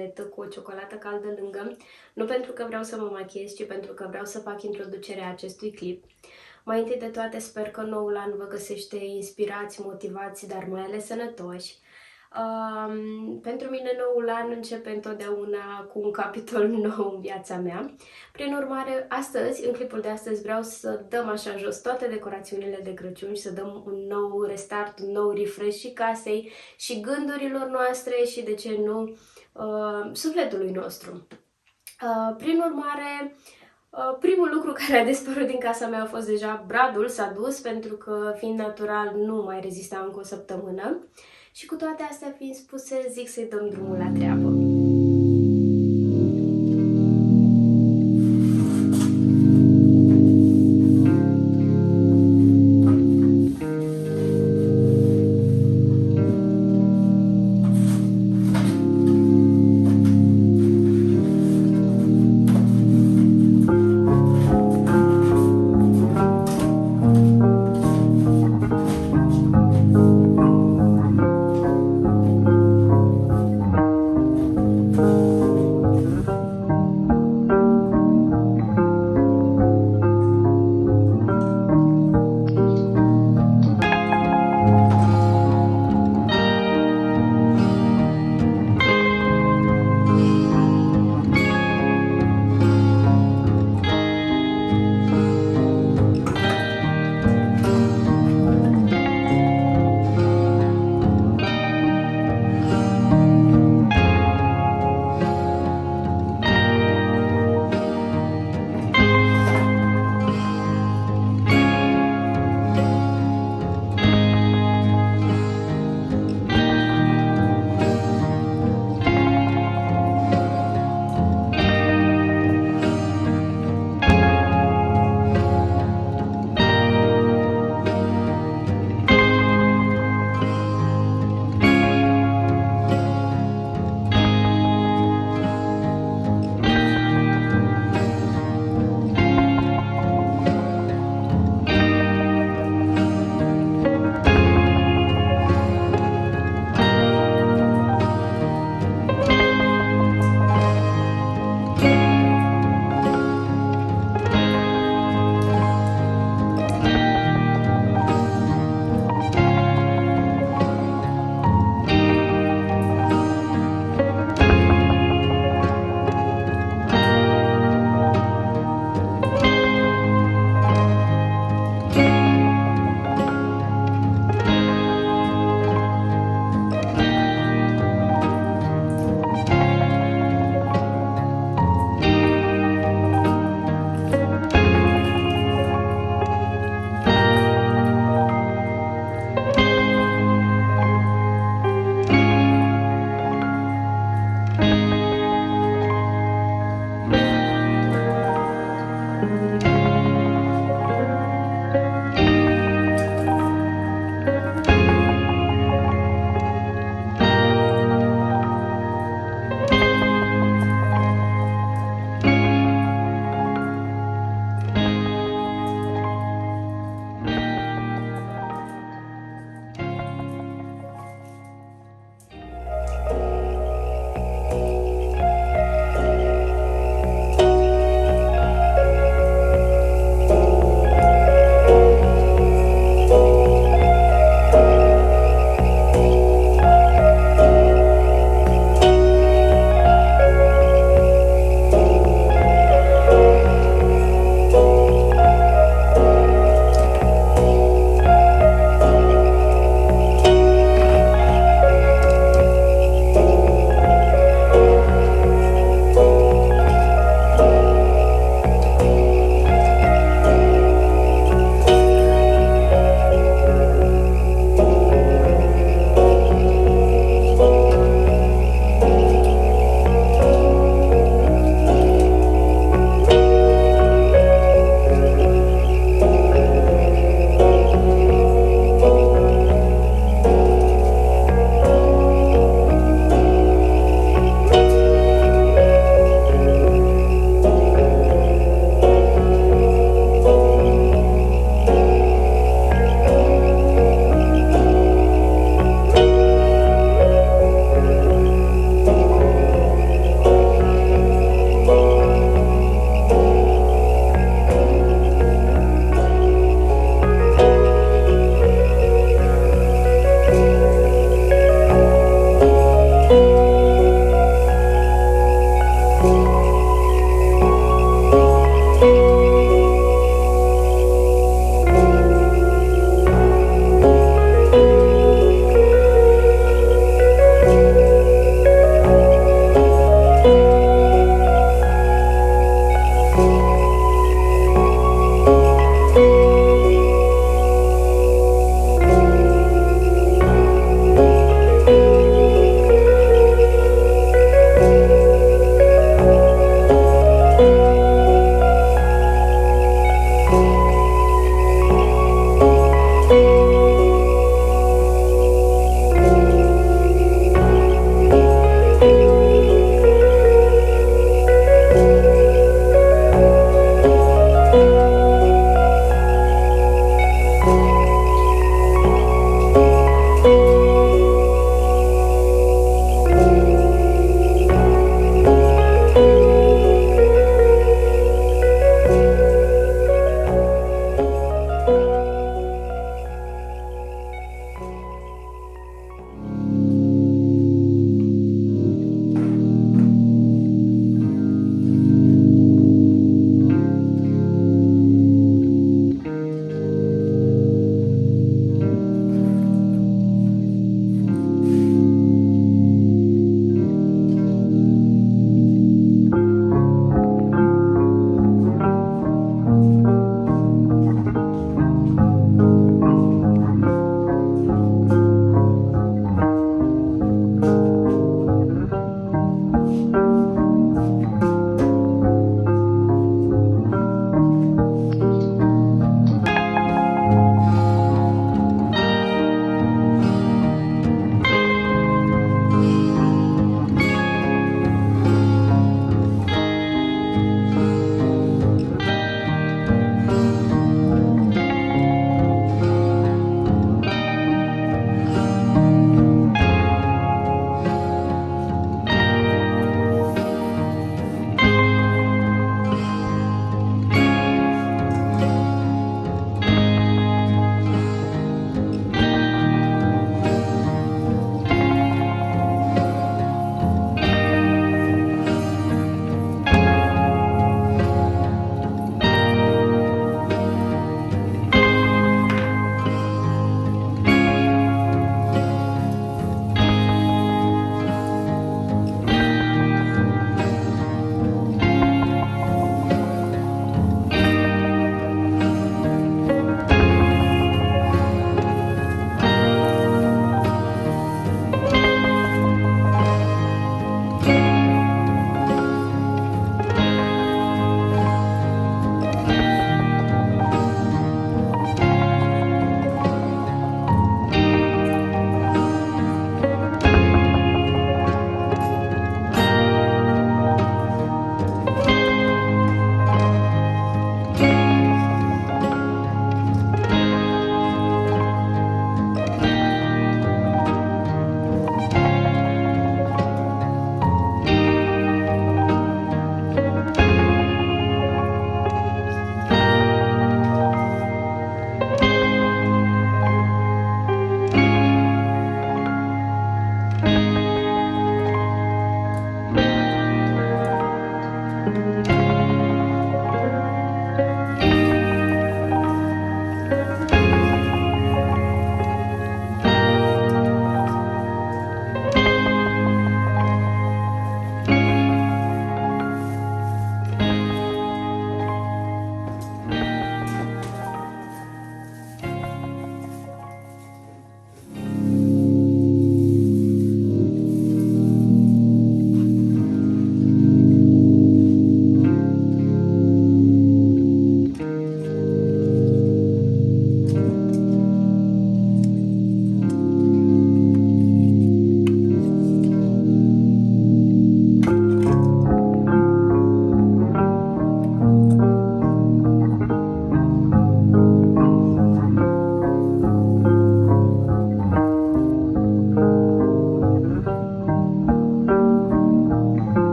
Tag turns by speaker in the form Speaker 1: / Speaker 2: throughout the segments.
Speaker 1: paletă cu o ciocolată caldă lângă, nu pentru că vreau să mă machiez, ci pentru că vreau să fac introducerea acestui clip. Mai întâi de toate sper că noul an vă găsește inspirați, motivați, dar mai ales sănătoși. Pentru mine noul an începe întotdeauna cu un capitol nou în viața mea. Prin urmare, astăzi, în clipul de astăzi, vreau să dăm așa jos toate decorațiunile de Crăciun și să dăm un nou restart, un nou refresh și casei și gândurilor noastre și, de ce nu, sufletului nostru. Prin urmare, primul lucru care a dispărut din casa mea a fost deja bradul, s-a dus pentru că, fiind natural, nu mai rezista încă o săptămână. Și cu toate astea fiind spuse, zic să-i dăm drumul la treabă.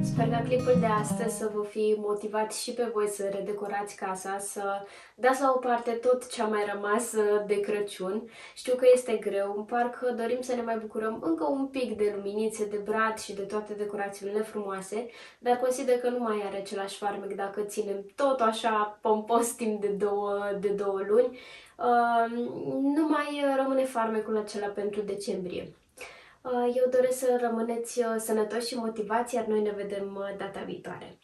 Speaker 1: Sper ca clipul de astăzi să vă fi motivat și pe voi să redecorați casa, să dați la o parte tot ce a mai rămas de Crăciun. Știu că este greu, în parcă dorim să ne mai bucurăm încă un pic de luminițe, de brad și de toate decorațiile frumoase, dar consider că nu mai are același farmec dacă ținem tot așa pompos timp de două luni. Nu mai rămâne farmecul acela pentru decembrie. Eu doresc să rămâneți sănătoși și motivați, iar noi ne vedem data viitoare.